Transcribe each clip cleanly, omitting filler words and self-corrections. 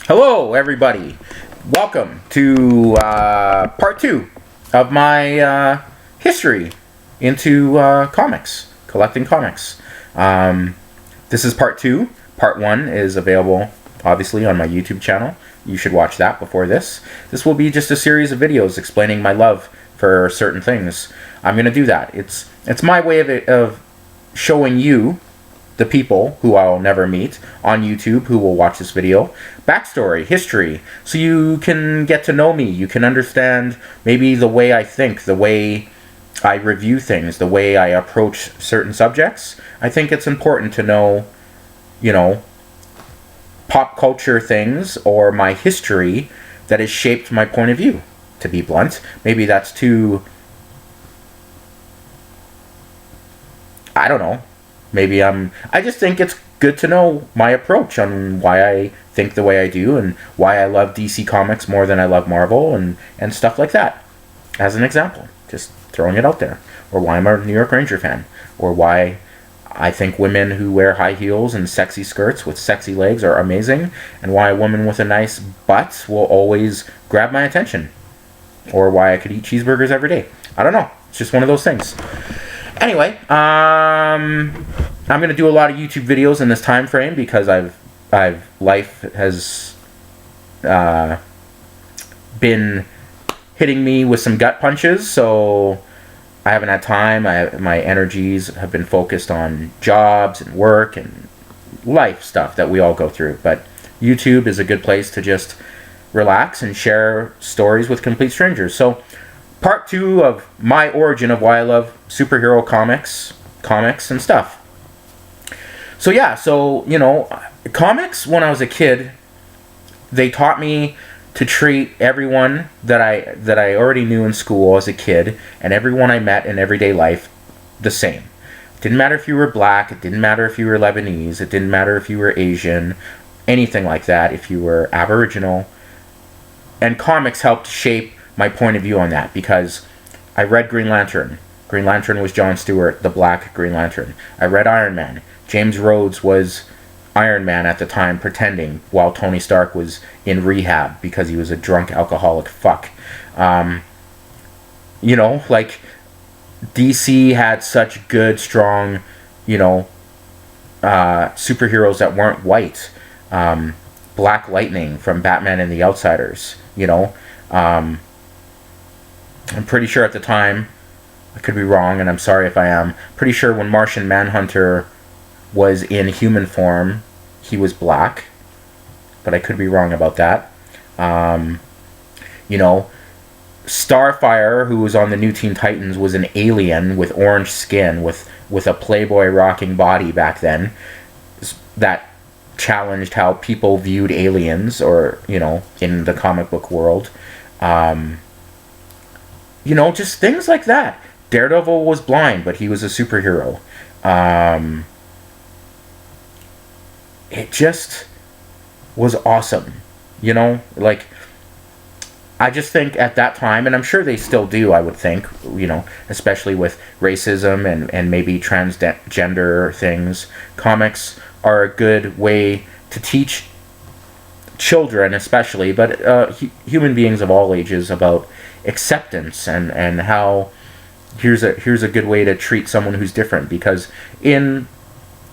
Hello, everybody. Welcome to part two of my history into comics, collecting comics. This is part two. Part one is available, obviously, on my YouTube channel. You should watch that before this. This will be just a series of videos explaining my love for certain things. I'm going to do that. It's my way of showing you, the people who I'll never meet on YouTube who will watch this video, backstory, history, so you can get to know me. You can understand maybe the way I think, the way I review things, the way I approach certain subjects. I think it's important to know, pop culture things or my history that has shaped my point of view, to be blunt. Maybe that's too, I don't know. I just think it's good to know my approach on why I think the way I do and why I love DC Comics more than I love Marvel and stuff like that. As an example, just throwing it out there. Or why I'm a New York Ranger fan. Or why I think women who wear high heels and sexy skirts with sexy legs are amazing. And why a woman with a nice butt will always grab my attention. Or why I could eat cheeseburgers every day. I don't know. It's just one of those things. Anyway, I'm going to do a lot of YouTube videos in this time frame because life has been hitting me with some gut punches, so I haven't had time. My energies have been focused on jobs and work and life stuff that we all go through. But YouTube is a good place to just relax and share stories with complete strangers. So part two of my origin of why I love superhero comics and stuff. So yeah, comics when I was a kid, they taught me to treat everyone that I already knew in school as a kid and everyone I met in everyday life the same. It didn't matter if you were black, it didn't matter if you were Lebanese, it didn't matter if you were Asian, anything like that, if you were Aboriginal. And comics helped shape my point of view on that because I read Green Lantern. Green Lantern was John Stewart, the black Green Lantern. I read Iron Man. James Rhodes was Iron Man at the time, pretending, while Tony Stark was in rehab because he was a drunk alcoholic fuck. DC had such good, strong, superheroes that weren't white. Black Lightning from Batman and the Outsiders, I'm pretty sure at the time, I could be wrong, and I'm sorry if I am, pretty sure when Martian Manhunter was in human form, he was black, but I could be wrong about that. Starfire, who was on the new Teen Titans, was an alien with orange skin, with a Playboy rocking body back then, that challenged how people viewed aliens, or, in the comic book world. Just things like that. Daredevil was blind, but he was a superhero. It just was awesome. I just think at that time, and I'm sure they still do, I would think, especially with racism and maybe transgender things, comics are a good way to teach children especially, but human beings of all ages, about acceptance and how here's a good way to treat someone who's different. Because in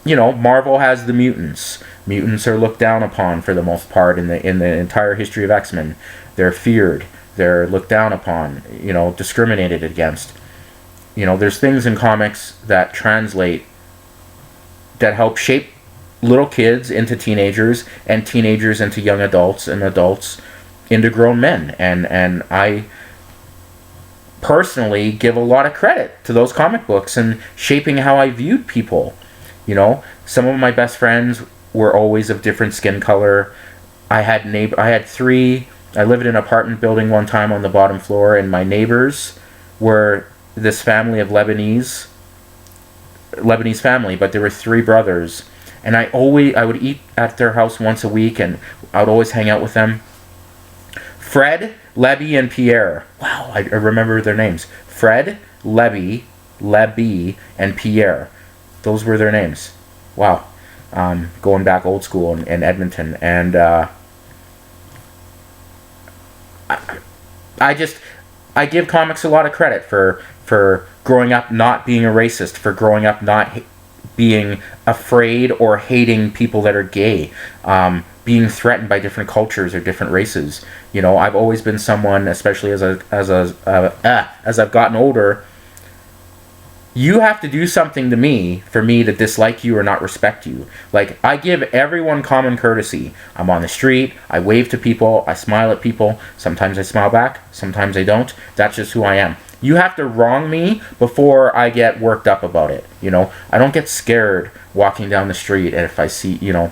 Marvel has the mutants. Mutants are looked down upon for the most part in the entire history of X-Men. They're feared. They're looked down upon. Discriminated against. There's things in comics that translate, that help shape little kids into teenagers, and teenagers into young adults, and adults into grown men. And I personally give a lot of credit to those comic books and shaping how I viewed people. Some of my best friends were always of different skin color. I had three. I lived in an apartment building one time on the bottom floor, and my neighbors were this family of Lebanese family, but there were three brothers. And I would eat at their house once a week, and I would always hang out with them. Fred, Lebby, and Pierre. Wow, I remember their names. Fred, Lebby, and Pierre. Those were their names. Wow. Going back old school in Edmonton. And I just I give comics a lot of credit for growing up not being a racist, for growing up not being afraid or hating people that are gay, being threatened by different cultures or different races. You know, I've always been someone, especially as I've gotten older. You have to do something to me for me to dislike you or not respect you. Like, I give everyone common courtesy. I'm on the street, I wave to people, I smile at people. Sometimes I smile back, sometimes I don't. That's just who I am. You have to wrong me before I get worked up about it. You know, I don't get scared walking down the street and if I see, you know.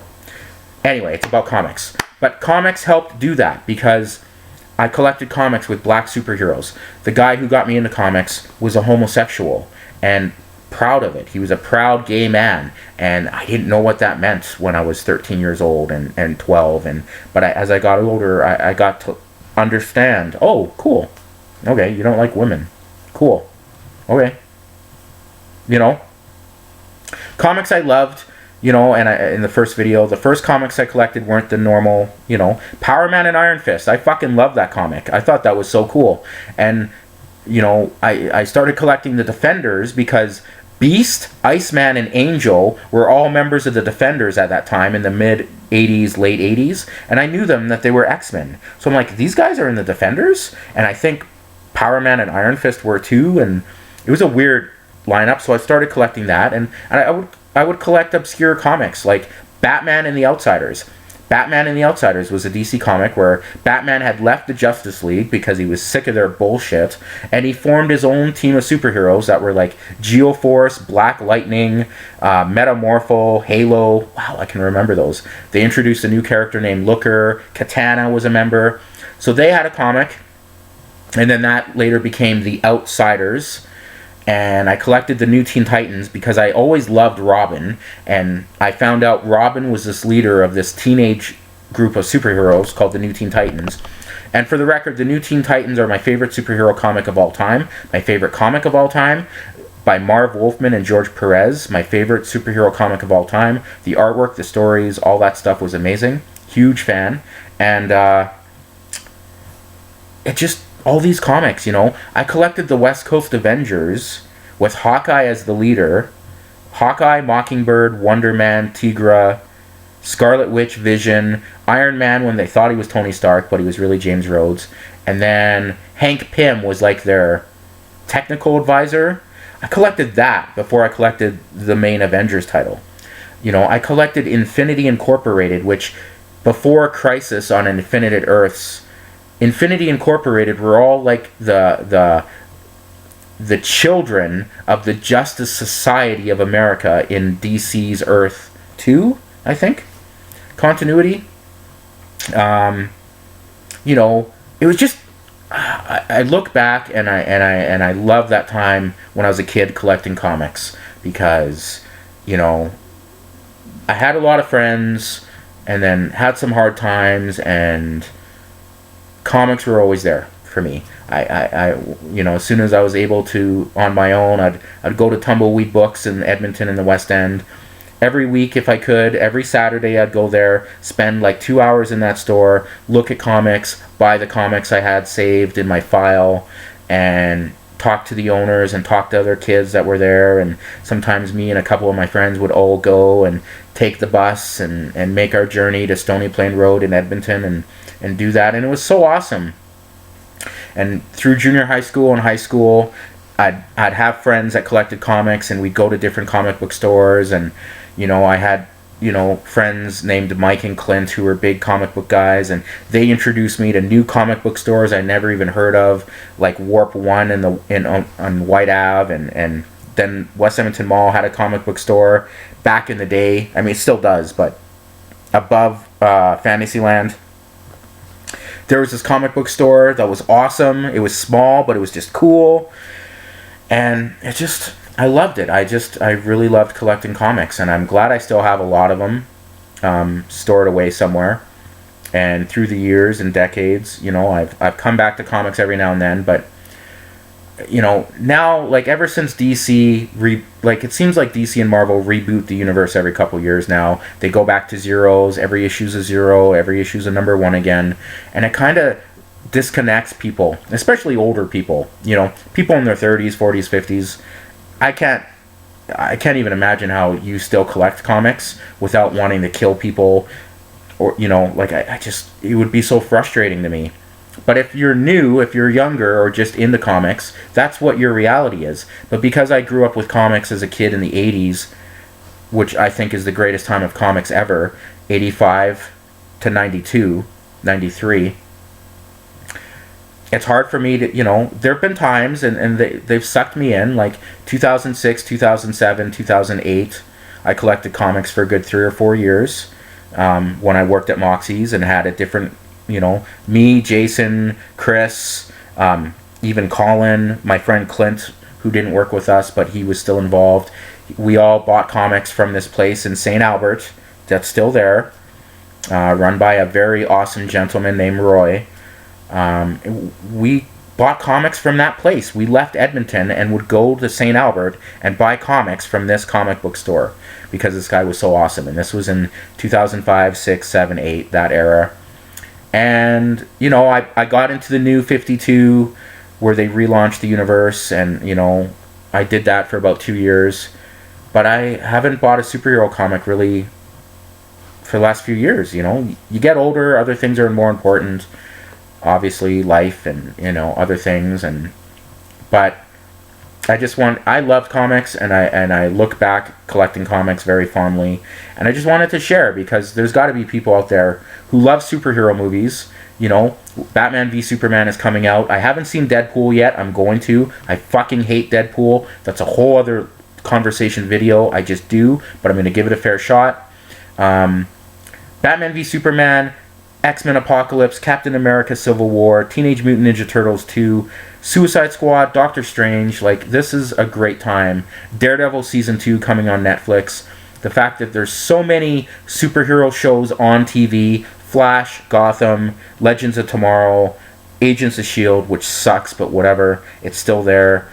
Anyway, it's about comics. But comics helped do that because I collected comics with black superheroes. The guy who got me into comics was a homosexual and proud of it. He was a proud gay man, and I didn't know what that meant when I was 13 years old and 12. But as I got older, I got to understand, oh, cool. Okay, you don't like women. Cool. Okay. You know? Comics I loved, you know, and in the first video, the first comics I collected weren't the normal, you know, Power Man and Iron Fist. I fucking loved that comic. I thought that was so cool. And you know, I started collecting the Defenders because Beast, Iceman, and Angel were all members of the Defenders at that time in the mid-'80s, late 80s, and I knew them that they were X-Men. So I'm like, these guys are in the Defenders? And I think Power Man and Iron Fist were too, and it was a weird lineup, so I started collecting that, and I would collect obscure comics like Batman and the Outsiders. Batman and the Outsiders was a DC comic where Batman had left the Justice League because he was sick of their bullshit, and he formed his own team of superheroes that were like Geoforce, Black Lightning, Metamorpho, Halo. Wow, I can remember those. They introduced a new character named Looker. Katana was a member. So they had a comic, and then that later became the Outsiders. And I collected the New Teen Titans because I always loved Robin, and I found out Robin was this leader of this teenage group of superheroes called the New Teen Titans. And for the record, the New Teen Titans are my favorite superhero comic of all time, my favorite comic of all time, by Marv Wolfman and George Perez, my favorite superhero comic of all time. The artwork, the stories, all that stuff was amazing. Huge fan. And it just... all these comics, you know. I collected the West Coast Avengers with Hawkeye as the leader. Hawkeye, Mockingbird, Wonder Man, Tigra, Scarlet Witch, Vision, Iron Man when they thought he was Tony Stark, but he was really James Rhodes. And then Hank Pym was like their technical advisor. I collected that before I collected the main Avengers title. You know, I collected Infinity Incorporated, which before Crisis on Infinite Earths, Infinity Incorporated were all like the children of the Justice Society of America in DC's Earth 2, I think. Continuity. You know, it was just... I look back and I love that time when I was a kid collecting comics because, you know, I had a lot of friends and then had some hard times, and comics were always there for me. I you know, as soon as I was able to on my own, I'd go to Tumbleweed Books in Edmonton in the West End. Every week if I could, every Saturday I'd go there, spend like 2 hours in that store, look at comics, buy the comics I had saved in my file, and talk to the owners and talk to other kids that were there. And sometimes me and a couple of my friends would all go and take the bus and make our journey to Stony Plain Road in Edmonton and do that, and it was so awesome. And through junior high school and high school, I'd have friends that collected comics, and we'd go to different comic book stores, and you know, I had, you know, friends named Mike and Clint who were big comic book guys, and they introduced me to new comic book stores I never even heard of, like Warp One on White Ave, and then West Edmonton Mall had a comic book store back in the day. I mean, it still does, but above Fantasyland. There was this comic book store that was awesome. It was small, but it was just cool. And it just, I loved it. I really loved collecting comics, and I'm glad I still have a lot of them stored away somewhere. And through the years and decades, you know, I've come back to comics every now and then, but you know, now, like, ever since DC, it seems like DC and Marvel reboot the universe every couple years now. They go back to zeros, every issue's a zero, every issue's a number one again, and it kind of disconnects people, especially older people, people in their 30s, 40s, 50s. I can't even imagine how you still collect comics without wanting to kill people, or like I just, it would be so frustrating to me. But if you're new, if you're younger, or just into comics, that's what your reality is. But because I grew up with comics as a kid in the 80s, which I think is the greatest time of comics ever, 85 to 92, 93, it's hard for me to, there have been times, and they've sucked me in, like 2006, 2007, 2008. I collected comics for a good 3 or 4 years when I worked at Moxie's and had a different, me, Jason, Chris, even Colin, my friend Clint, who didn't work with us, but he was still involved. We all bought comics from this place in St. Albert that's still there, run by a very awesome gentleman named Roy. We bought comics from that place. We left Edmonton and would go to St. Albert and buy comics from this comic book store because this guy was so awesome. And this was in 2005, 6, 7, 8, that era. And, I got into the New 52 where they relaunched the universe, and, I did that for about 2 years. But I haven't bought a superhero comic really for the last few years, You get older, other things are more important. Obviously, life and, other things. But I love comics, and I look back collecting comics very fondly. And I just wanted to share, because there's got to be people out there who love superhero movies. Batman v Superman is coming out. I haven't seen Deadpool yet. I'm going to. I fucking hate Deadpool. That's a whole other conversation video. I just do, but I'm going to give it a fair shot. Batman v Superman, X-Men Apocalypse, Captain America Civil War, Teenage Mutant Ninja Turtles 2, Suicide Squad, Doctor Strange. Like, this is a great time. Daredevil Season 2 coming on Netflix. The fact that there's so many superhero shows on TV, Flash, Gotham, Legends of Tomorrow, Agents of S.H.I.E.L.D., which sucks, but whatever, it's still there.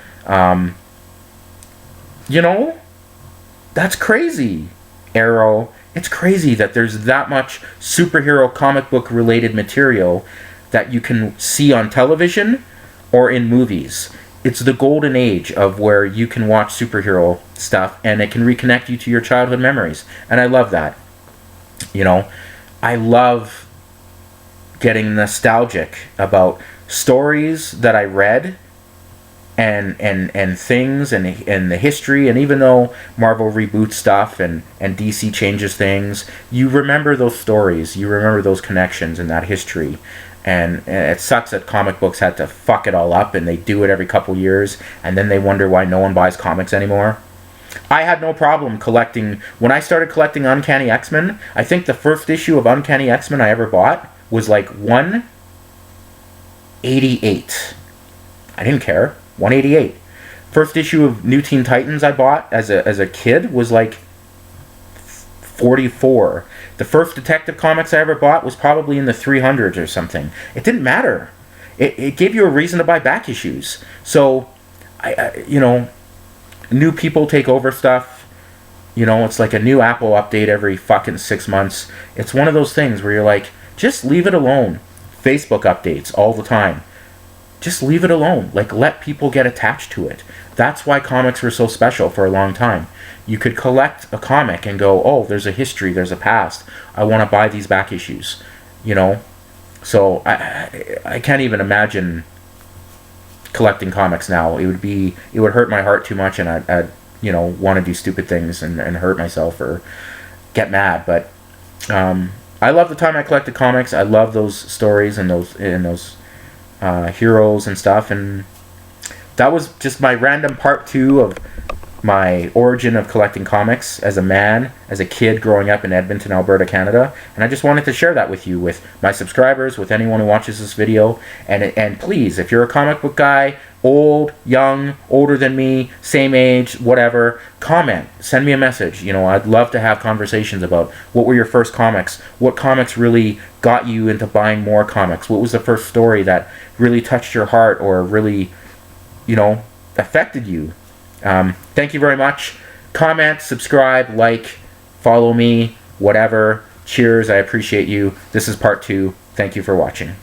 That's crazy. Arrow. It's crazy that there's that much superhero comic book related material that you can see on television or in movies. It's the golden age of where you can watch superhero stuff and it can reconnect you to your childhood memories. And I love that. I love getting nostalgic about stories that I read and things and the history. And even though Marvel reboots stuff and DC changes things, you remember those stories, you remember those connections and that history. And it sucks that comic books had to fuck it all up, and they do it every couple years, and then they wonder why no one buys comics anymore. I had no problem collecting. When I started collecting Uncanny X-Men, I think the first issue of Uncanny X-Men I ever bought was like 188. I didn't care. 188. First issue of New Teen Titans I bought as a kid was like 44. The first Detective Comics I ever bought was probably in the 300s or something. It didn't matter. It gave you a reason to buy back issues. So, new people take over stuff. It's like a new Apple update every fucking 6 months. It's one of those things where you're like, just leave it alone. Facebook updates all the time. Just leave it alone. Like, let people get attached to it. That's why comics were so special for a long time. You could collect a comic and go, oh, there's a history, there's a past. I want to buy these back issues. So I can't even imagine collecting comics now. It would hurt my heart too much, and I'd want to do stupid things and hurt myself or get mad. But I love the time I collected comics. I love those stories and those heroes and stuff. And that was just my random part 2 of my origin of collecting comics as a man, as a kid growing up in Edmonton, Alberta, Canada. And I just wanted to share that with you, with my subscribers, with anyone who watches this video. And please, if you're a comic book guy, old, young, older than me, same age, whatever, comment, send me a message. I'd love to have conversations about what were your first comics, what comics really got you into buying more comics, what was the first story that really touched your heart or really, affected you. Thank you very much. Comment, subscribe, like, follow me, whatever. Cheers, I appreciate you. This is part 2. Thank you for watching.